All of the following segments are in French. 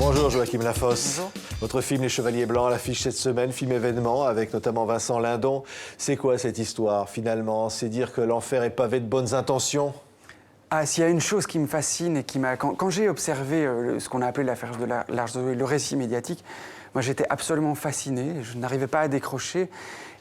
Bonjour Joachim Lafosse. Bonjour. Votre film Les Chevaliers Blancs à l'affiche cette semaine, film événement avec notamment Vincent Lindon. C'est quoi cette histoire finalement? C'est dire que l'enfer est pavé de bonnes intentions? Ah, s'il y a une chose qui me fascine et qui m'a... Quand j'ai observé ce qu'on a appelé l'affaire de l'Arche de Noé, le récit médiatique, moi j'étais absolument fasciné, je n'arrivais pas à décrocher.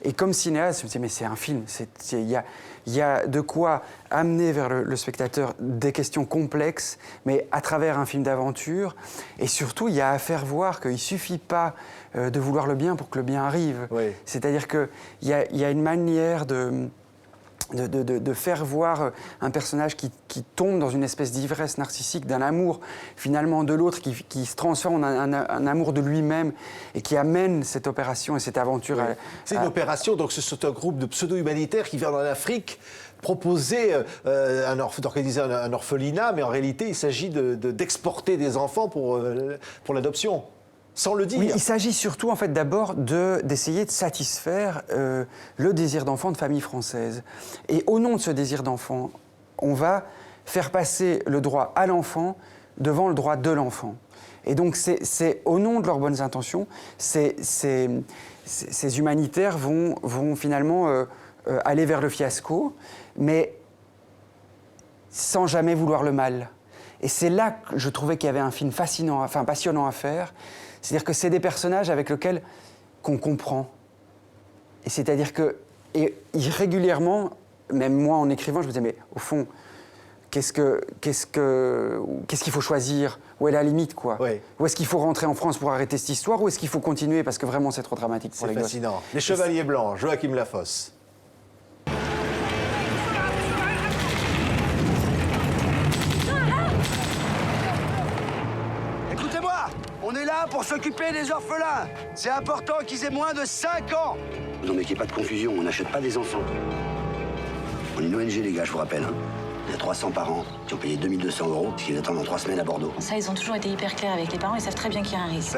Et comme cinéaste, je me disais, mais c'est un film, il y a de quoi amener vers le spectateur des questions complexes, mais à travers un film d'aventure. Et surtout, il y a à faire voir qu'il ne suffit pas de vouloir le bien pour que le bien arrive. Oui. C'est-à-dire qu'il y a une manière de faire voir un personnage qui tombe dans une espèce d'ivresse narcissique d'un amour finalement de l'autre, qui se transforme en un amour de lui-même et qui amène cette opération et cette aventure. Oui. C'est une opération, donc c'est un groupe de pseudo-humanitaires qui vient en Afrique proposer d'organiser un orphelinat, mais en réalité il s'agit d'exporter des enfants pour l'adoption. Sans le dire. Oui, il s'agit surtout, en fait, d'abord d'essayer de satisfaire le désir d'enfant de familles françaises. Et au nom de ce désir d'enfant, on va faire passer le droit à l'enfant devant le droit de l'enfant. Et donc, c'est au nom de leurs bonnes intentions, ces humanitaires vont finalement aller vers le fiasco, mais sans jamais vouloir le mal. Et c'est là que je trouvais qu'il y avait un film fascinant, enfin passionnant à faire. C'est-à-dire que c'est des personnages avec lesquels qu'on comprend. Et c'est-à-dire que régulièrement, même moi en écrivant, je me disais, mais au fond, qu'est-ce qu'il faut choisir? Où est la limite, quoi? Oui. Où est-ce qu'il faut rentrer en France pour arrêter cette histoire? Ou est-ce qu'il faut continuer parce que vraiment c'est trop dramatique pour les gosses? C'est fascinant. Les Chevaliers Blancs, Joachim Lafosse. Écoutez-moi, on est là pour s'occuper des orphelins. C'est important qu'ils aient moins de 5 ans. Non mais qu'il n'y ait pas de confusion, on n'achète pas des enfants. On est une ONG les gars, je vous rappelle. Hein. Il y a 300 parents qui ont payé 2200 €, parce qu'ils attendent en 3 semaines à Bordeaux. Ça, ils ont toujours été hyper clairs avec les parents, ils savent très bien qu'il y a un risque.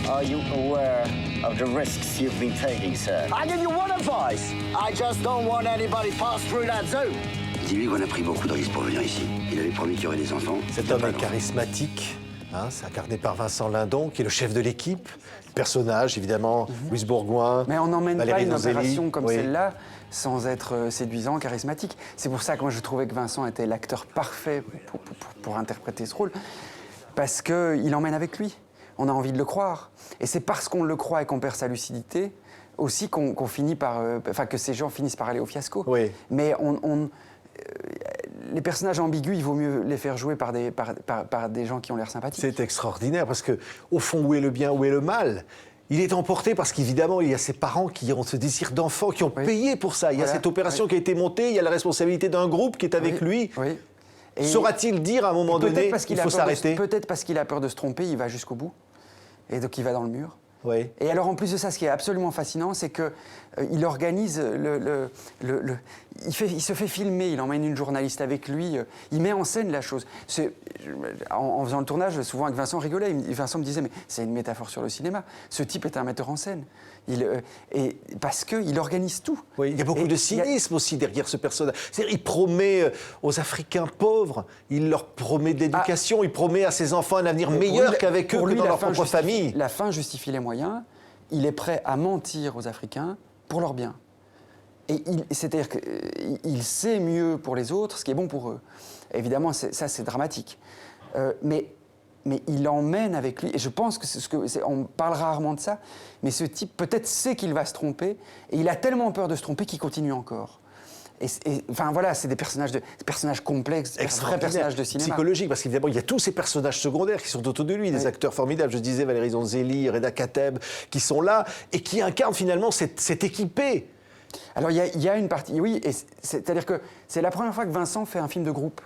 Are you aware of the risks you've been taking, sir? I give you one advice. I just don't want anybody pass through that zone. Dis-lui qu'on a pris beaucoup de risques pour venir ici. Il avait promis qu'il y aurait des enfants. Cet homme est charismatique, hein, c'est incarné par Vincent Lindon, qui est le chef de l'équipe. Personnage, évidemment, Louise Bourgoin, Mais on n'emmène pas Valérie une Donzelli. opération comme Oui. celle-là sans être séduisant, charismatique. C'est pour ça que moi je trouvais que Vincent était l'acteur parfait pour interpréter ce rôle, parce qu'il emmène avec lui. On a envie de le croire. Et c'est parce qu'on le croit et qu'on perd sa lucidité aussi qu'on finit par... Enfin, que ces gens finissent par aller au fiasco. Oui. Mais les personnages ambigus, il vaut mieux les faire jouer par des gens qui ont l'air sympathiques. C'est extraordinaire, parce que au fond, où est le bien, où est le mal? Il est emporté parce qu'évidemment, il y a ses parents qui ont ce désir d'enfant, qui ont payé pour ça. Il y a Voilà. cette opération qui a été montée, il y a la responsabilité d'un groupe qui est avec lui. Oui. Et Saura-t-il dire à un moment donné, il faut s'arrêter? Peut-être parce qu'il a peur de se tromper, il va jusqu'au bout. Et donc il va dans le mur. Oui. Et alors en plus de ça, ce qui est absolument fascinant, c'est qu'il organise il se fait filmer, il emmène une journaliste avec lui, il met en scène la chose. En faisant le tournage, souvent avec Vincent rigolait, Vincent me disait, mais c'est une métaphore sur le cinéma, ce type est un metteur en scène. Et parce qu'il organise tout. Oui, il y a beaucoup de cynisme aussi derrière ce personnage. C'est-à-dire, il promet aux Africains pauvres, il leur promet de l'éducation, il promet à ses enfants un avenir meilleur qu'avec eux, que dans leur propre famille. La fin justifie les moyens. Il est prêt à mentir aux Africains pour leur bien. Et c'est-à-dire qu'il sait mieux pour les autres ce qui est bon pour eux. Évidemment, ça c'est dramatique. Mais il emmène avec lui, et je pense on parle rarement de ça, mais ce type peut-être sait qu'il va se tromper, et il a tellement peur de se tromper qu'il continue encore. Enfin voilà, c'est des personnages complexes, des vrais personnages de cinéma. Psychologique, parce qu'évidemment, il y a tous ces personnages secondaires qui sont autour de lui, des acteurs formidables. Je disais Valérie Donzelli, Reda Kateb, qui sont là et qui incarnent finalement cette équipée. Alors il y a une partie, oui, c'est-à-dire que c'est la première fois que Vincent fait un film de groupe.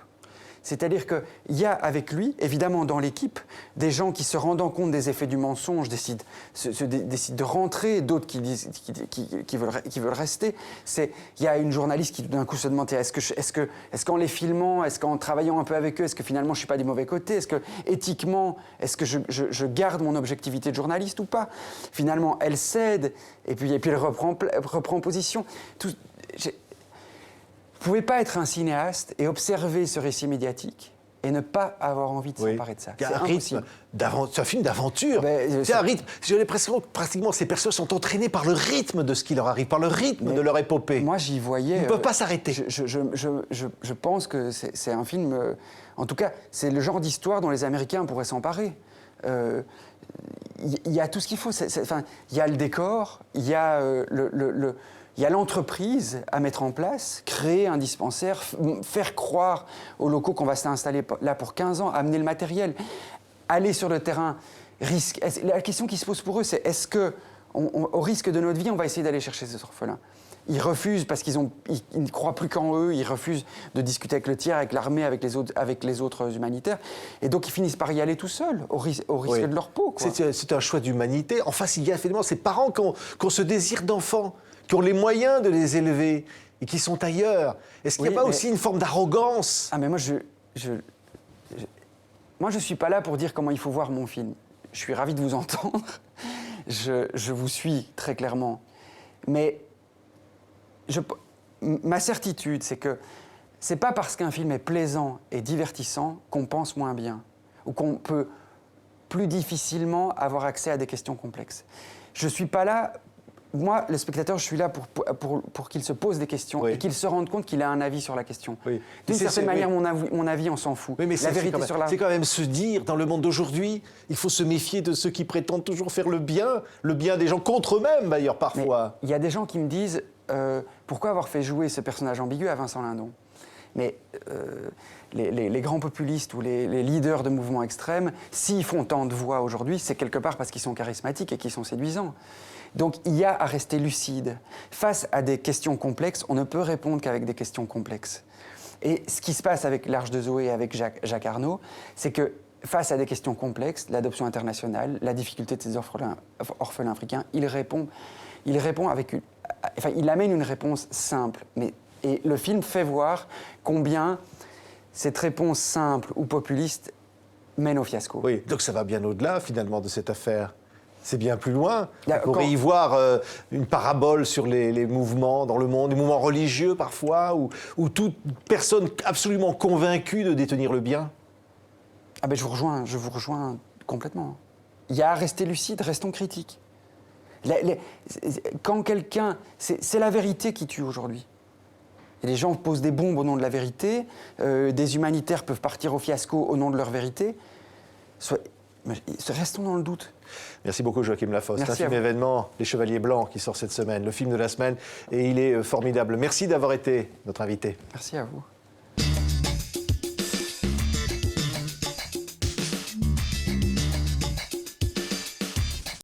C'est-à-dire qu'il y a avec lui, évidemment dans l'équipe, des gens qui se rendant compte des effets du mensonge décident de rentrer, d'autres qui veulent rester. Il y a une journaliste qui d'un coup se demande est-ce qu'en les filmant, est-ce qu'en travaillant un peu avec eux, est-ce que finalement je ne suis pas du mauvais côté? Est-ce que éthiquement, est-ce que je garde mon objectivité de journaliste ou pas? Finalement, elle cède et puis elle reprend position. Vous ne pouvez pas être un cinéaste et observer ce récit médiatique et ne pas avoir envie de s'emparer de ça. Il y a C'est un impossible. rythme c'est un film d'aventure. Ben, C'est un rythme. J'ai l'impression que pratiquement ces personnages sont entraînés par le rythme de ce qui leur arrive, par le rythme de leur épopée. Moi, j'y voyais. Ils ne peuvent pas s'arrêter. Je pense que c'est un film. En tout cas, c'est le genre d'histoire dont les Américains pourraient s'emparer. Il y a tout ce qu'il faut. Enfin, il y a le décor, il y a il y a l'entreprise à mettre en place, créer un dispensaire, faire croire aux locaux qu'on va s'installer là pour 15 ans, amener le matériel, aller sur le terrain. La question qui se pose pour eux, c'est est-ce que, au risque de notre vie, on va essayer d'aller chercher ces orphelins? Ils refusent parce qu'ils ne croient plus qu'en eux, ils refusent de discuter avec le tiers, avec l'armée, avec les autres humanitaires. Et donc ils finissent par y aller tout seuls, au risque de leur peau. C'est un choix d'humanité. En face, il y a finalement ces parents qui ont ce désir d'enfant, qui ont les moyens de les élever et qui sont ailleurs. Est-ce qu'il n'y a pas aussi une forme d'arrogance? Ah mais moi, moi, je suis pas là pour dire comment il faut voir mon film. Je suis ravi de vous entendre. Je vous suis très clairement. Mais ma certitude, c'est que c'est pas parce qu'un film est plaisant et divertissant qu'on pense moins bien ou qu'on peut plus difficilement avoir accès à des questions complexes. Je suis pas là. Moi, le spectateur, je suis là pour qu'il se pose des questions et qu'il se rende compte qu'il a un avis sur la question. Oui. D'une certaine manière, mon avis, on s'en fout. Oui, mais la vérité sur la... c'est quand même se dire, dans le monde d'aujourd'hui, il faut se méfier de ceux qui prétendent toujours faire le bien des gens, contre eux-mêmes d'ailleurs parfois. Il y a des gens qui me disent pourquoi avoir fait jouer ce personnage ambigu à Vincent Lindon? Mais les grands populistes ou les leaders de mouvements extrêmes, s'ils font tant de voix aujourd'hui, c'est quelque part parce qu'ils sont charismatiques et qu'ils sont séduisants. Donc il y a à rester lucide. Face à des questions complexes, on ne peut répondre qu'avec des questions complexes. Et ce qui se passe avec l'Arche de Zoé et avec Jacques Arnaud, c'est que face à des questions complexes, l'adoption internationale, la difficulté de ces orphelins africains, il répond avec il amène une réponse simple. Et le film fait voir combien cette réponse simple ou populiste mène au fiasco. Oui, donc ça va bien au-delà finalement de cette affaire. C'est bien plus loin. Là, on pourrait y voir une parabole sur les mouvements dans le monde, des mouvements religieux parfois, où toute personne absolument convaincue de détenir le bien. Ah ben je vous rejoins complètement. Il y a à rester lucide, restons critiques. Quand quelqu'un... C'est la vérité qui tue aujourd'hui. Et les gens posent des bombes au nom de la vérité, des humanitaires peuvent partir au fiasco au nom de leur vérité. Restons dans le doute. Merci beaucoup Joachim Lafosse. C'est un film à vous. événement, Les Chevaliers Blancs, qui sort cette semaine, le film de la semaine, et il est formidable. Merci d'avoir été notre invité. Merci à vous.